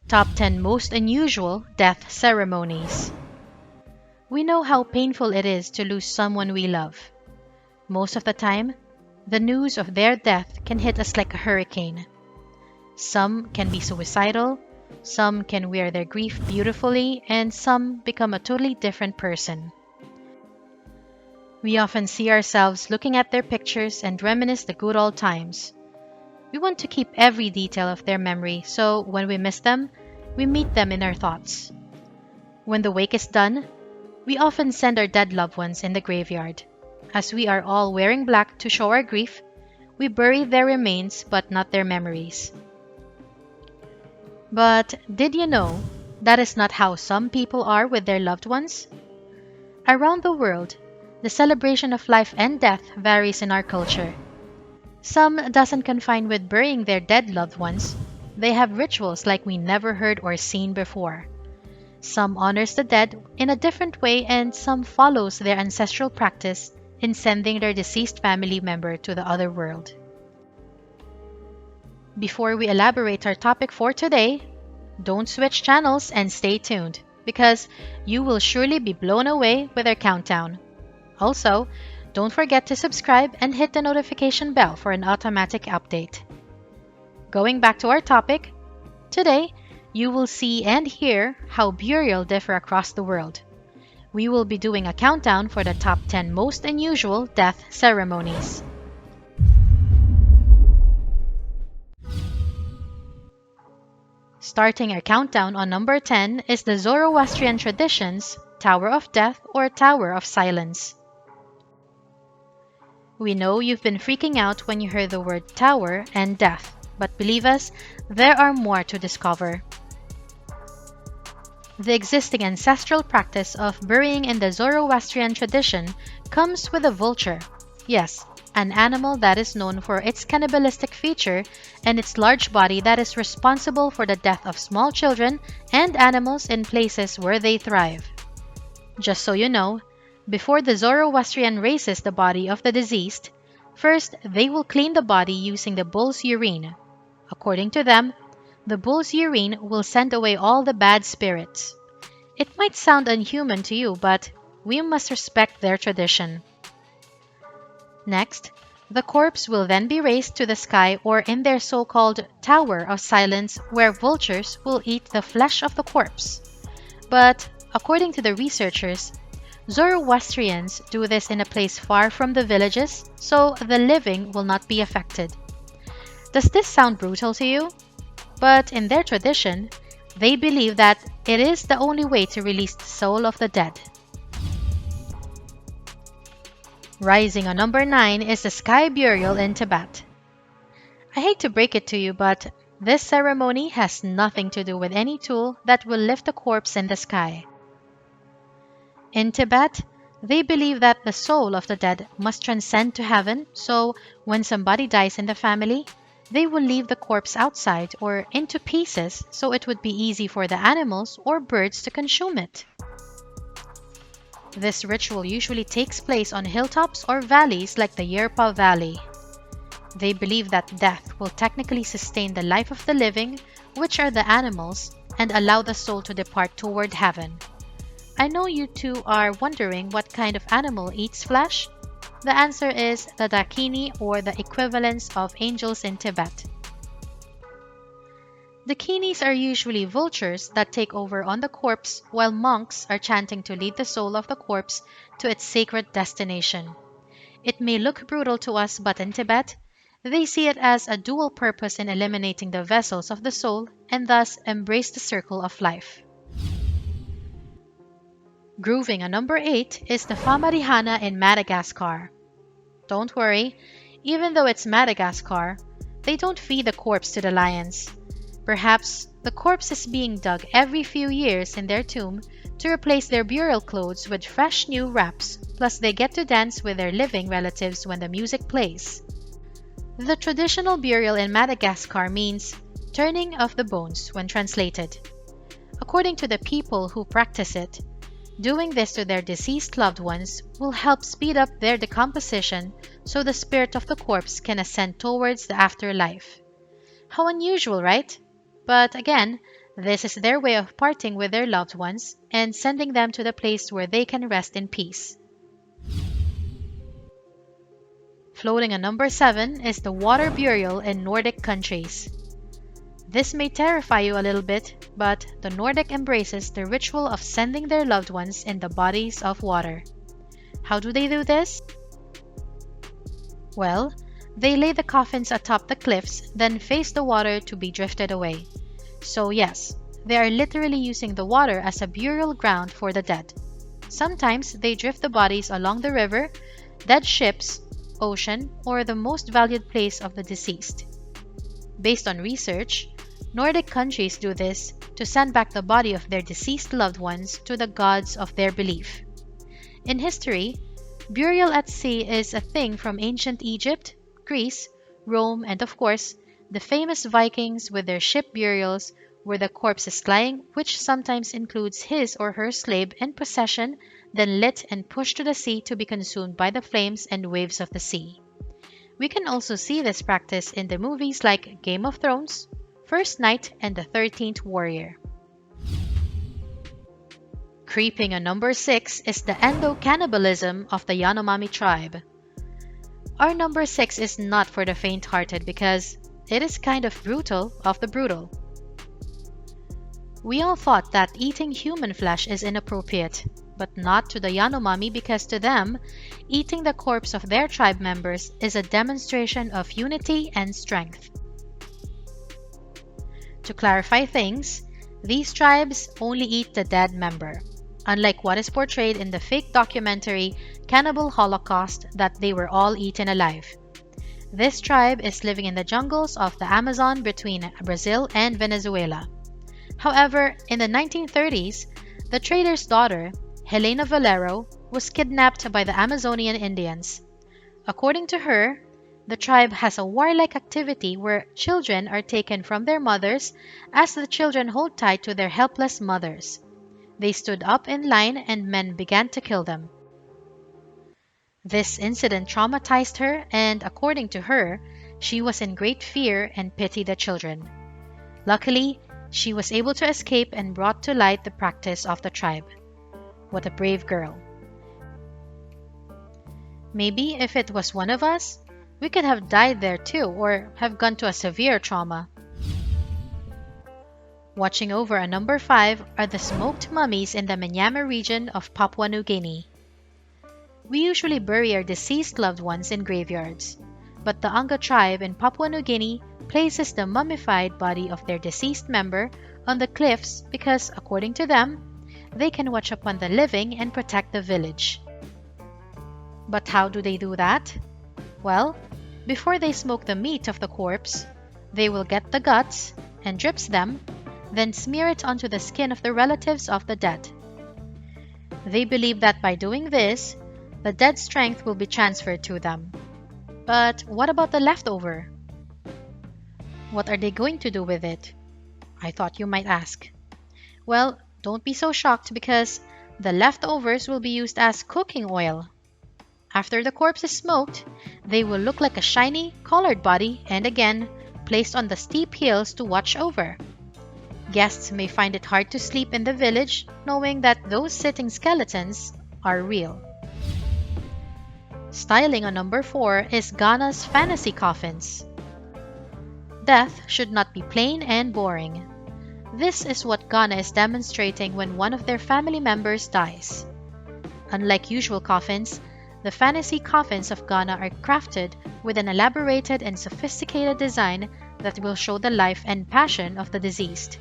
Top 10 Most Unusual Death Ceremonies. We know how painful it is to lose someone we love. Most of the time, the news of their death can hit us like a hurricane. Some can be suicidal, some can wear their grief beautifully, and some become a totally different person. We often see ourselves looking at their pictures and reminisce the good old times. We want to keep every detail of their memory, so when we miss them, we meet them in our thoughts. When the wake is done, we often send our dead loved ones in the graveyard. As we are all wearing black to show our grief, we bury their remains but not their memories. But did you know that is not how some people are with their loved ones? Around the world, the celebration of life and death varies in our culture. Some doesn't confine with burying their dead loved ones. They have rituals like we never heard or seen before. Some honors the dead in a different way, and some follows their ancestral practice in sending their deceased family member to the other world. Before we elaborate our topic for today, don't switch channels and stay tuned, because you will surely be blown away with our countdown. Also, don't forget to subscribe and hit the notification bell for an automatic update. Going back to our topic, today you will see and hear how burial differ across the world. We will be doing a countdown for the top 10 most unusual death ceremonies. Starting our countdown on number 10 is the Zoroastrian tradition's Tower of Death or Tower of Silence. We know you've been freaking out when you heard the word tower and death, but believe us, there are more to discover. The existing ancestral practice of burying in the Zoroastrian tradition comes with a vulture. Yes, an animal that is known for its cannibalistic feature and its large body that is responsible for the death of small children and animals in places where they thrive. Just so you know, before the Zoroastrian raises the body of the deceased, first they will clean the body using the bull's urine. According to them, the bull's urine will send away all the bad spirits. It might sound unhuman to you, but we must respect their tradition. Next, the corpse will then be raised to the sky or in their so-called Tower of Silence, where vultures will eat the flesh of the corpse. But according to the researchers, Zoroastrians do this in a place far from the villages, so the living will not be affected. Does this sound brutal to you? But in their tradition, they believe that it is the only way to release the soul of the dead. Rising on number 9 is the sky burial in Tibet. I hate to break it to you, but this ceremony has nothing to do with any tool that will lift a corpse in the sky. In Tibet, they believe that the soul of the dead must transcend to heaven, so when somebody dies in the family, they will leave the corpse outside or into pieces so it would be easy for the animals or birds to consume it. This ritual usually takes place on hilltops or valleys like the Yerpa Valley. They believe that death will technically sustain the life of the living, which are the animals, and allow the soul to depart toward heaven. I know you two are wondering what kind of animal eats flesh. The answer is the dakini, or the equivalents of angels in Tibet. Dakinis are usually vultures that take over on the corpse while monks are chanting to lead the soul of the corpse to its sacred destination. It may look brutal to us, but in Tibet, they see it as a dual purpose in eliminating the vessels of the soul and thus embrace the circle of life. Grooving on number 8 is the Famarihana in Madagascar. Don't worry, even though it's Madagascar, they don't feed the corpse to the lions. Perhaps the corpse is being dug every few years in their tomb to replace their burial clothes with fresh new wraps, plus they get to dance with their living relatives when the music plays. The traditional burial in Madagascar means turning of the bones when translated. According to the people who practice it, doing this to their deceased loved ones will help speed up their decomposition so the spirit of the corpse can ascend towards the afterlife. How unusual, right? But again, This is their way of parting with their loved ones and sending them to the place where they can rest in peace. Floating on number 7 is the water burial in Nordic countries. This may terrify you a little bit, but the Nordic embraces the ritual of sending their loved ones in the bodies of water. How do they do this? Well, they lay the coffins atop the cliffs, then face the water to be drifted away. So yes, they are literally using the water as a burial ground for the dead. Sometimes they drift the bodies along the river, dead ships, ocean, or the most valued place of the deceased. Based on research, Nordic countries do this to send back the body of their deceased loved ones to the gods of their belief. In history, burial at sea is a thing from ancient Egypt, Greece, Rome, and of course, the famous Vikings with their ship burials where the corpse is lying, which sometimes includes his or her slave in possession, then lit and pushed to the sea to be consumed by the flames and waves of the sea. We can also see this practice in the movies like Game of Thrones, First Knight, and the 13th Warrior. Creeping on number 6 is the endo-cannibalism of the Yanomami tribe. Our number 6 is not for the faint-hearted because it is kind of brutal of the brutal. We all thought that eating human flesh is inappropriate, but not to the Yanomami because to them, eating the corpse of their tribe members is a demonstration of unity and strength. To clarify things, these tribes only eat the dead member, unlike what is portrayed in the fake documentary Cannibal Holocaust that they were all eaten alive. This tribe is living in the jungles of the Amazon between Brazil and Venezuela. However, in the 1930s, the trader's daughter, Helena Valero, was kidnapped by the Amazonian Indians. According to her, the tribe has a warlike activity where children are taken from their mothers as the children hold tight to their helpless mothers. They stood up in line and men began to kill them. This incident traumatized her and, according to her, she was in great fear and pitied the children. Luckily, she was able to escape and brought to light the practice of the tribe. What a brave girl. Maybe if it was one of us, we could have died there too or have gone to a severe trauma. Watching over a number 5 are the smoked mummies in the Manyama region of Papua New Guinea. We usually bury our deceased loved ones in graveyards, but the Anga tribe in Papua New Guinea places the mummified body of their deceased member on the cliffs because, according to them, they can watch upon the living and protect the village. But how do they do that? Well, before they smoke the meat of the corpse, they will get the guts and drips them, then smear it onto the skin of the relatives of the dead. They believe that by doing this, the dead's strength will be transferred to them. But what about the leftover? What are they going to do with it? I thought you might ask. Well, don't be so shocked because the leftovers will be used as cooking oil. After the corpse is smoked, they will look like a shiny, colored body and again, placed on the steep hills to watch over. Guests may find it hard to sleep in the village knowing that those sitting skeletons are real. Styling on number 4 is Ghana's fantasy coffins. Death should not be plain and boring. This is what Ghana is demonstrating when one of their family members dies. Unlike usual coffins, the fantasy coffins of Ghana are crafted with an elaborated and sophisticated design that will show the life and passion of the deceased.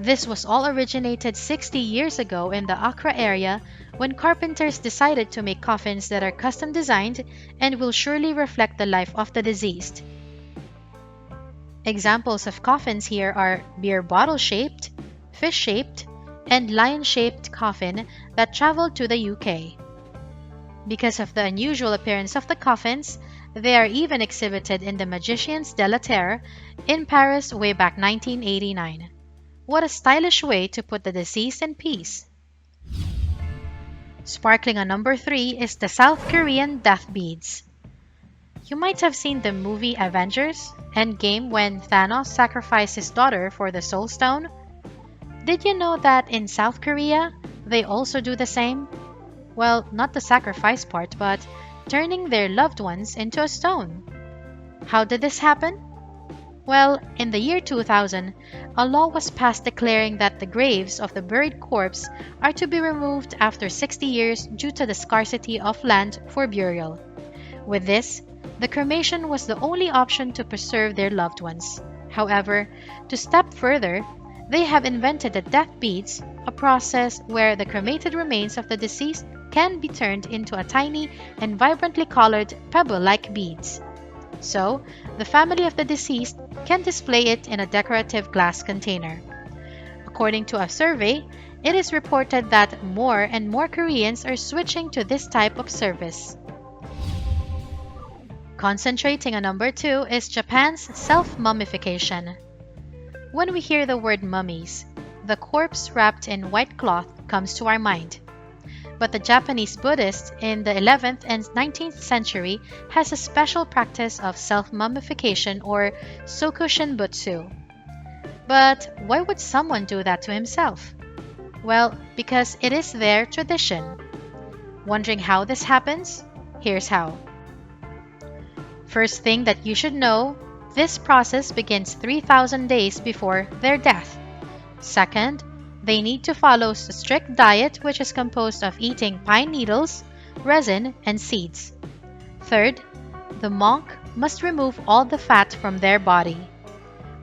This was all originated 60 years ago in the Accra area when carpenters decided to make coffins that are custom designed and will surely reflect the life of the deceased. Examples of coffins here are beer bottle-shaped, fish-shaped, and lion-shaped coffin that traveled to the UK. Because of the unusual appearance of the coffins, they are even exhibited in the Magicians de la Terre in Paris way back 1989. What a stylish way to put the deceased in peace. Sparkling on number 3 is the South Korean death beads. You might have seen the movie Avengers Endgame when Thanos sacrificed his daughter for the Soul Stone. Did you know that in South Korea, they also do the same? Well, not the sacrifice part, but turning their loved ones into a stone. How did this happen? Well, in the year 2000, a law was passed declaring that the graves of the buried corpse are to be removed after 60 years due to the scarcity of land for burial. With this, the cremation was the only option to preserve their loved ones. However, to step further, they have invented the death beads, a process where the cremated remains of the deceased can be turned into a tiny and vibrantly colored pebble-like beads. So, the family of the deceased can display it in a decorative glass container. According to a survey, it is reported that more and more Koreans are switching to this type of service. Concentrating on number 2 is Japan's self-mummification. When we hear the word mummies, the corpse wrapped in white cloth comes to our mind. But the Japanese Buddhists in the 11th and 19th century has a special practice of self-mummification or sokushinbutsu. But why would someone do that to himself? Well, because it is their tradition. Wondering how this happens? Here's how. First thing that you should know, this process begins 3,000 days before their death. Second, they need to follow a strict diet which is composed of eating pine needles, resin, and seeds. Third, the monk must remove all the fat from their body.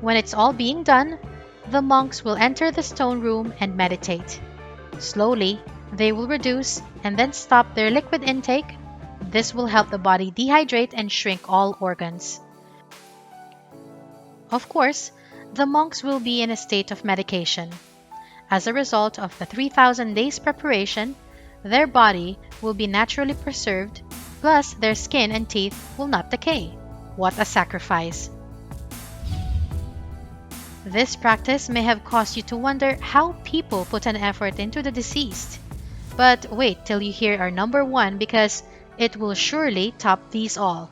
When it's all being done, the monks will enter the stone room and meditate. Slowly, they will reduce and then stop their liquid intake. This will help the body dehydrate and shrink all organs. Of course, the monks will be in a state of medication. As a result of the 3,000 days preparation, their body will be naturally preserved, plus their skin and teeth will not decay. What a sacrifice! This practice may have caused you to wonder how people put an effort into the deceased. But wait till you hear our number 1 because it will surely top these all.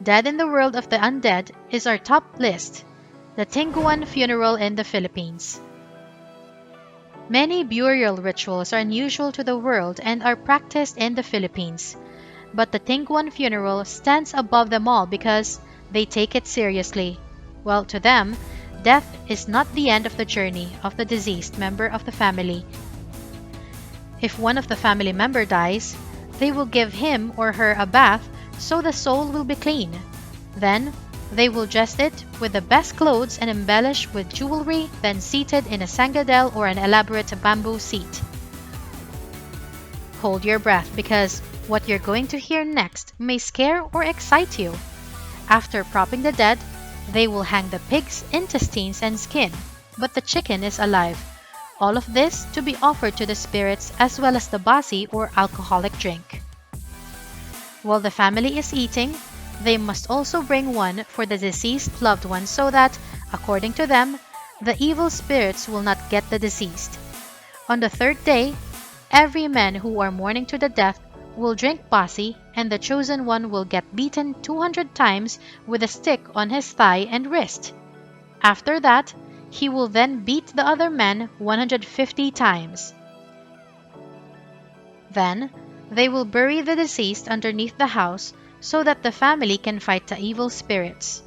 Dead in the World of the Undead is our top list. The Tengu One Funeral in the Philippines. Many burial rituals are unusual to the world and are practiced in the Philippines. But the Tengu One Funeral stands above them all because they take it seriously. Well, to them, death is not the end of the journey of the deceased member of the family. If one of the family member dies, they will give him or her a bath so the soul will be clean. Then, they will dress it with the best clothes and embellish with jewelry, then seated in a sangadel or an elaborate bamboo seat. Hold your breath because what you're going to hear next may scare or excite you. After propping the dead, they will hang the pig's intestines and skin, but the chicken is alive. All of this to be offered to the spirits as well as the basi or alcoholic drink. While the family is eating, they must also bring one for the deceased loved one so that, according to them, the evil spirits will not get the deceased. On the 3rd day, every man who are mourning to the death will drink basi and the chosen one will get beaten 200 times with a stick on his thigh and wrist. After that, he will then beat the other men 150 times. Then, they will bury the deceased underneath the house so that the family can fight the evil spirits.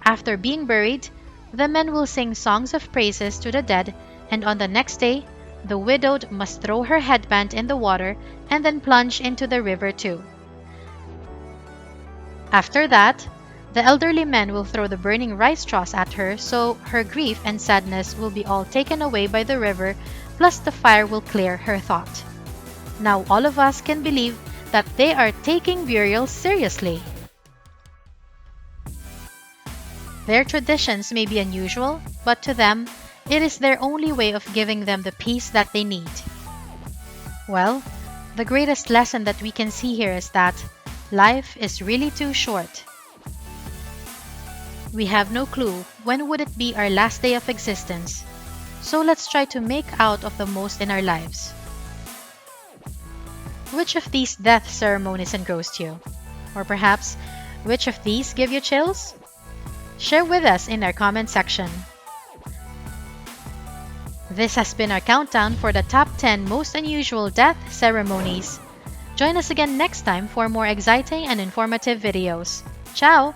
After being buried, the men will sing songs of praises to the dead, and on the next day, the widowed must throw her headband in the water and then plunge into the river too. After that, the elderly men will throw the burning rice straws at her so her grief and sadness will be all taken away by the river, plus the fire will clear her thought. Now all of us can believe that they are taking burial seriously. Their traditions may be unusual, but to them, it is their only way of giving them the peace that they need. Well, the greatest lesson that we can see here is that life is really too short. We have no clue when would it be our last day of existence, so let's try to make out of the most in our lives. Which of these death ceremonies engrossed you? Or perhaps, which of these give you chills? Share with us in our comment section. This has been our countdown for the top 10 most unusual death ceremonies. Join us again next time for more exciting and informative videos. Ciao!